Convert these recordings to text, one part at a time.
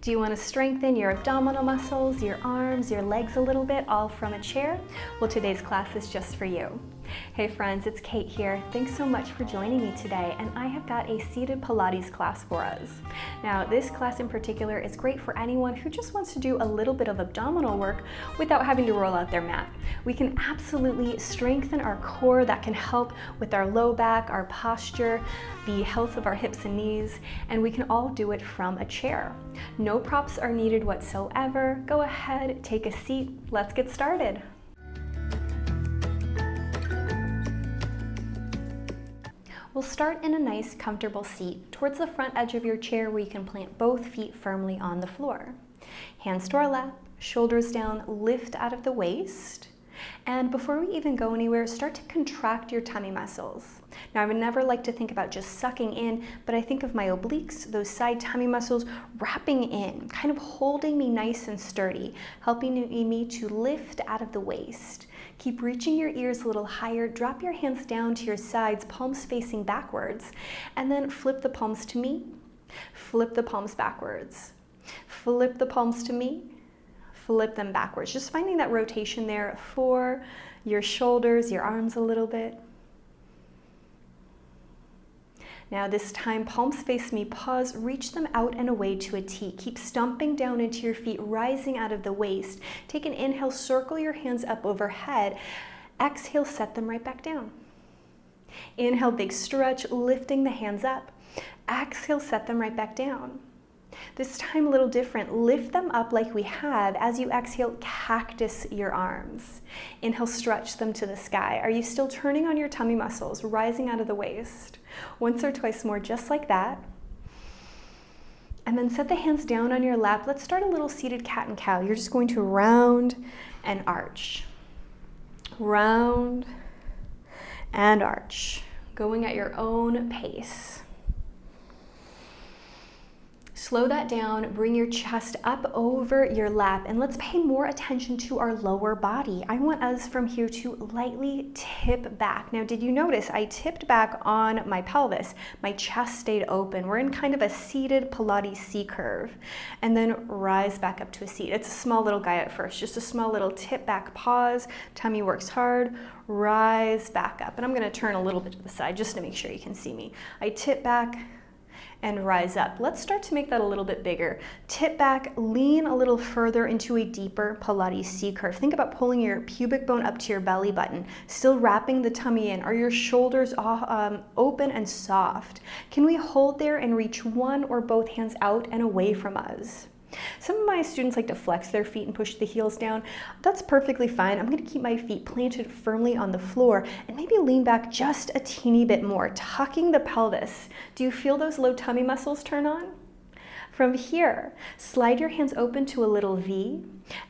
Do you want to strengthen your abdominal muscles, your arms, your legs a little bit, all from a chair? Well, today's class is just for you. Hey friends, it's Kate here. Thanks so much for joining me today, and I have got a seated Pilates class for us. Now, this class in particular is great for anyone who just wants to do a little bit of abdominal work without having to roll out their mat. We can absolutely strengthen our core. That can help with our low back, our posture, the health of our hips and knees, and we can all do it from a chair. No props are needed whatsoever. Go ahead, take a seat. Let's get started. We'll start in a nice, comfortable seat towards the front edge of your chair where you can plant both feet firmly on the floor. Hands to our lap, shoulders down, lift out of the waist. And before we even go anywhere, start to contract your tummy muscles. Now, I would never like to think about just sucking in, but I think of my obliques, those side tummy muscles, wrapping in, kind of holding me nice and sturdy, helping me to lift out of the waist. Keep reaching your ears a little higher, drop your hands down to your sides, palms facing backwards, and then flip the palms to me, flip the palms backwards, flip the palms to me, flip them backwards. Just finding that rotation there for your shoulders, your arms a little bit. Now this time, palms face me, pause, reach them out and away to a T. Keep stomping down into your feet, rising out of the waist. Take an inhale, circle your hands up overhead. Exhale, set them right back down. Inhale, big stretch, lifting the hands up. Exhale, set them right back down. This time a little different. Lift them up like we have. As you exhale, cactus your arms. Inhale, stretch them to the sky. Are you still turning on your tummy muscles, rising out of the waist? Once or twice more, just like that. And then set the hands down on your lap. Let's start a little seated cat and cow. You're just going to round and arch. Round and arch. Going at your own pace. Slow that down, bring your chest up over your lap, and let's pay more attention to our lower body. I want us from here to lightly tip back. Now, did you notice I tipped back on my pelvis? My chest stayed open. We're in kind of a seated Pilates C-curve, and then rise back up to a seat. It's a small little guy at first, just a small little tip back pause. Tummy works hard, rise back up. And I'm gonna turn a little bit to the side just to make sure you can see me. I tip back, and rise up. Let's start to make that a little bit bigger. Tip back, lean a little further into a deeper Pilates C-curve. Think about pulling your pubic bone up to your belly button, still wrapping the tummy in. Are your shoulders open and soft? Can we hold there and reach one or both hands out and away from us? Some of my students like to flex their feet and push the heels down. That's perfectly fine. I'm going to keep my feet planted firmly on the floor and maybe lean back just a teeny bit more, tucking the pelvis. Do you feel those low tummy muscles turn on? From here, slide your hands open to a little V.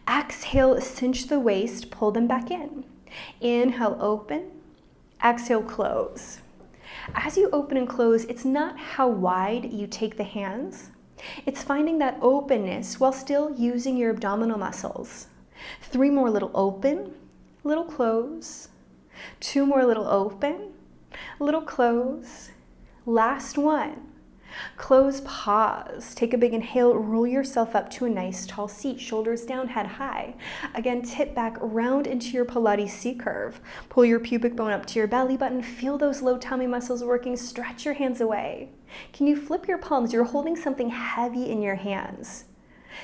Exhale, cinch the waist, pull them back in. Inhale, open. Exhale, close. As you open and close, it's not how wide you take the hands. It's finding that openness while still using your abdominal muscles. 3 more, little open, little close. 2 more, little open, little close. Last one. Close, pause. Take a big inhale, roll yourself up to a nice tall seat, shoulders down, head high. Again, tip back, round into your Pilates C-curve. Pull your pubic bone up to your belly button, feel those low tummy muscles working, stretch your hands away. Can you flip your palms? You're holding something heavy in your hands.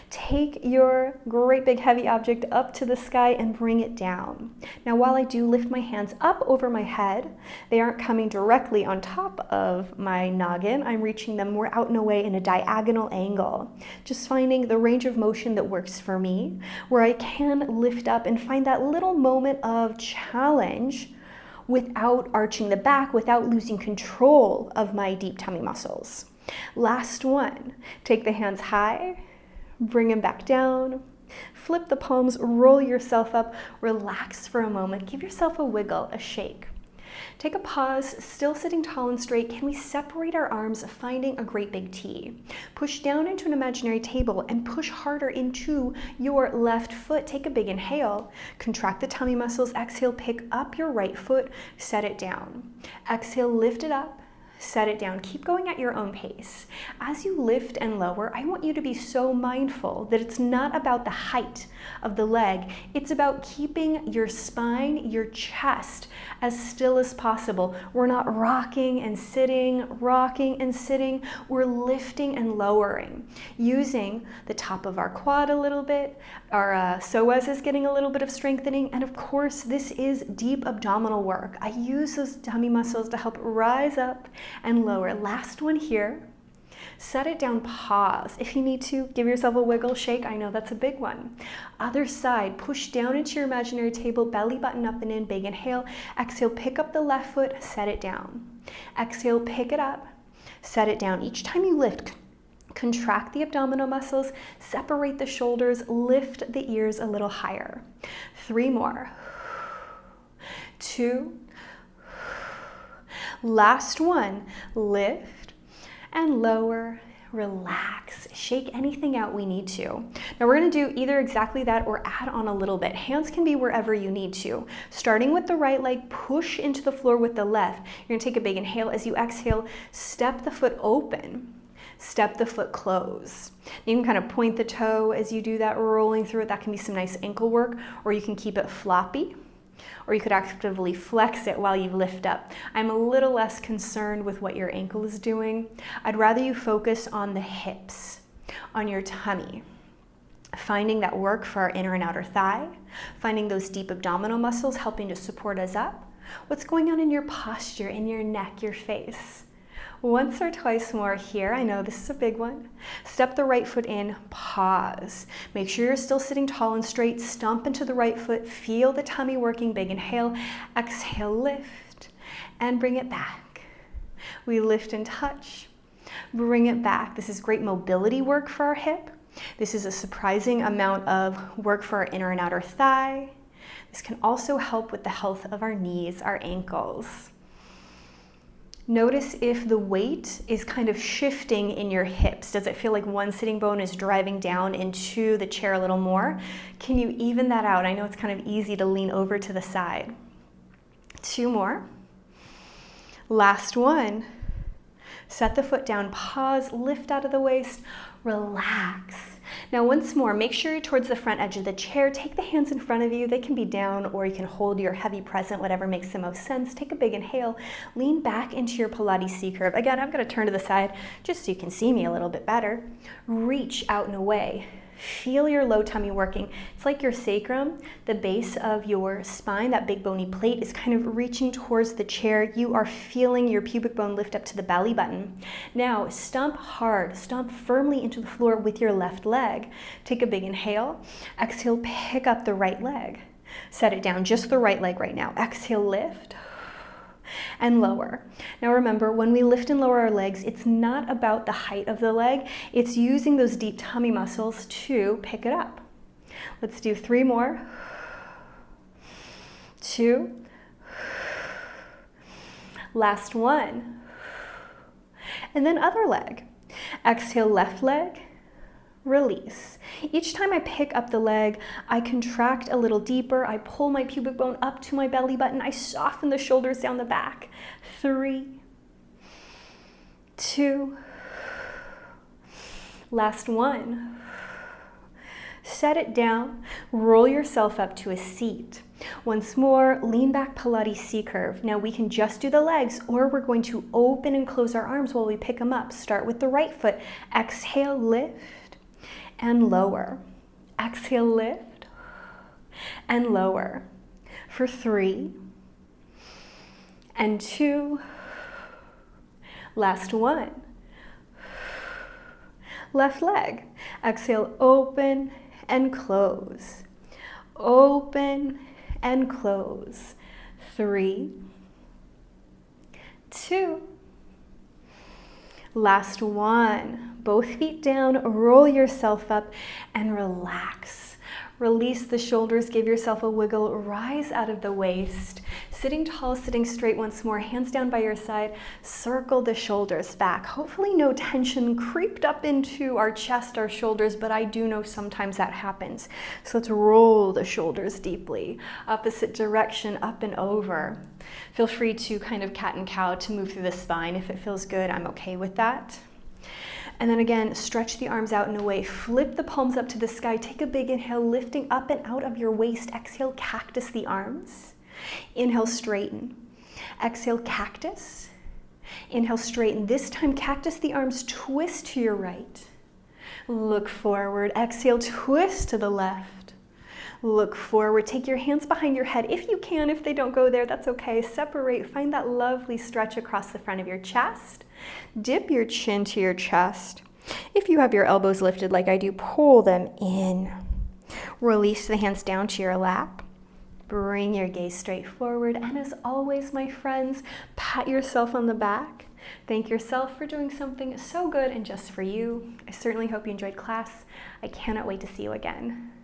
Take your great big heavy object up to the sky and bring it down. Now, while I do lift my hands up over my head, they aren't coming directly on top of my noggin. I'm reaching them more out and away in a diagonal angle. Just finding the range of motion that works for me, where I can lift up and find that little moment of challenge without arching the back, without losing control of my deep tummy muscles. Last one. Take the hands high. Bring them back down, flip the palms, roll yourself up, relax for a moment, give yourself a wiggle, a shake. Take a pause, still sitting tall and straight. Can we separate our arms, finding a great big T? Push down into an imaginary table and push harder into your left foot. Take a big inhale, contract the tummy muscles, exhale, pick up your right foot, set it down. Exhale, lift it up, set it down. Keep going at your own pace. As you lift and lower, I want you to be so mindful that it's not about the height of the leg. It's about keeping your spine, your chest as still as possible. We're not rocking and sitting. We're lifting and lowering, using the top of our quad a little bit. Our psoas is getting a little bit of strengthening. And of course, this is deep abdominal work. I use those tummy muscles to help rise up and lower. Last one here. Set it down, pause. If you need to, give yourself a wiggle, shake. I know that's a big one. Other side, push down into your imaginary table, belly button up and in, big inhale. Exhale, pick up the left foot, set it down. Exhale, pick it up, set it down. Each time you lift, contract the abdominal muscles, separate the shoulders, lift the ears a little higher. 3 more. 2. Last one. Lift and lower, relax, shake anything out we need to. Now we're gonna do either exactly that or add on a little bit. Hands can be wherever you need to. Starting with the right leg, push into the floor with the left. You're gonna take a big inhale. As you exhale, step the foot open. Step the foot close. You can kind of point the toe as you do that, rolling through it. That can be some nice ankle work, or you can keep it floppy, or you could actively flex it while you lift up. I'm a little less concerned with what your ankle is doing. I'd rather you focus on the hips, on your tummy, finding that work for our inner and outer thigh, finding those deep abdominal muscles helping to support us up. What's going on in your posture, in your neck, your face? Once or twice more here. I know this is a big one. Step the right foot in, pause. Make sure you're still sitting tall and straight. Stomp into the right foot. Feel the tummy working. Big inhale. Exhale, lift, and bring it back. We lift and touch. Bring it back. This is great mobility work for our hip. This is a surprising amount of work for our inner and outer thigh. This can also help with the health of our knees, our ankles. Notice if the weight is kind of shifting in your hips. Does it feel like one sitting bone is driving down into the chair a little more? Can you even that out? I know it's kind of easy to lean over to the side. 2 more. Last one. Set the foot down, pause, lift out of the waist, relax. Now once more, make sure you're towards the front edge of the chair. Take the hands in front of you. They can be down, or you can hold your heavy present, whatever makes the most sense. Take a big inhale. Lean back into your Pilates C-curve. Again, I'm going to turn to the side just so you can see me a little bit better. Reach out and away. Feel your low tummy working. It's like your sacrum, the base of your spine, that big bony plate is kind of reaching towards the chair. You are feeling your pubic bone lift up to the belly button. Now, stomp hard, stomp firmly into the floor with your left leg. Take a big inhale. Exhale, pick up the right leg. Set it down, just the right leg right now. Exhale, lift and lower. Now remember, when we lift and lower our legs, it's not about the height of the leg. It's using those deep tummy muscles to pick it up. Let's do 3 more. 2. Last one. And then other leg. Exhale, left leg. Release. Each time I pick up the leg, I contract a little deeper. I pull my pubic bone up to my belly button. I soften the shoulders down the back. 3, 2, last one. Set it down. Roll yourself up to a seat. Once more, lean back, Pilates C-curve. Now we can just do the legs, or we're going to open and close our arms while we pick them up. Start with the right foot. Exhale, lift and lower. Exhale, lift and lower. For 3 and 2. Last one. Left leg. Exhale, open and close. Open and close. 3, 2. Last one. Both feet down, roll yourself up and relax. Release the shoulders, give yourself a wiggle, rise out of the waist. Sitting tall, sitting straight once more, hands down by your side, circle the shoulders back. Hopefully no tension creeped up into our chest, our shoulders, but I do know sometimes that happens. So let's roll the shoulders deeply. Opposite direction, up and over. Feel free to kind of cat and cow to move through the spine. If it feels good, I'm okay with that. And then again, stretch the arms out and away. Flip the palms up to the sky. Take a big inhale, lifting up and out of your waist. Exhale, cactus the arms. Inhale, straighten. Exhale, cactus. Inhale, straighten. This time, cactus the arms, twist to your right. Look forward. Exhale, twist to the left. Look forward. Take your hands behind your head. If you can, if they don't go there, that's okay. Separate. Find that lovely stretch across the front of your chest. Dip your chin to your chest. If you have your elbows lifted like I do, pull them in. Release the hands down to your lap. Bring your gaze straight forward. And as always, my friends, pat yourself on the back. Thank yourself for doing something so good and just for you. I certainly hope you enjoyed class. I cannot wait to see you again.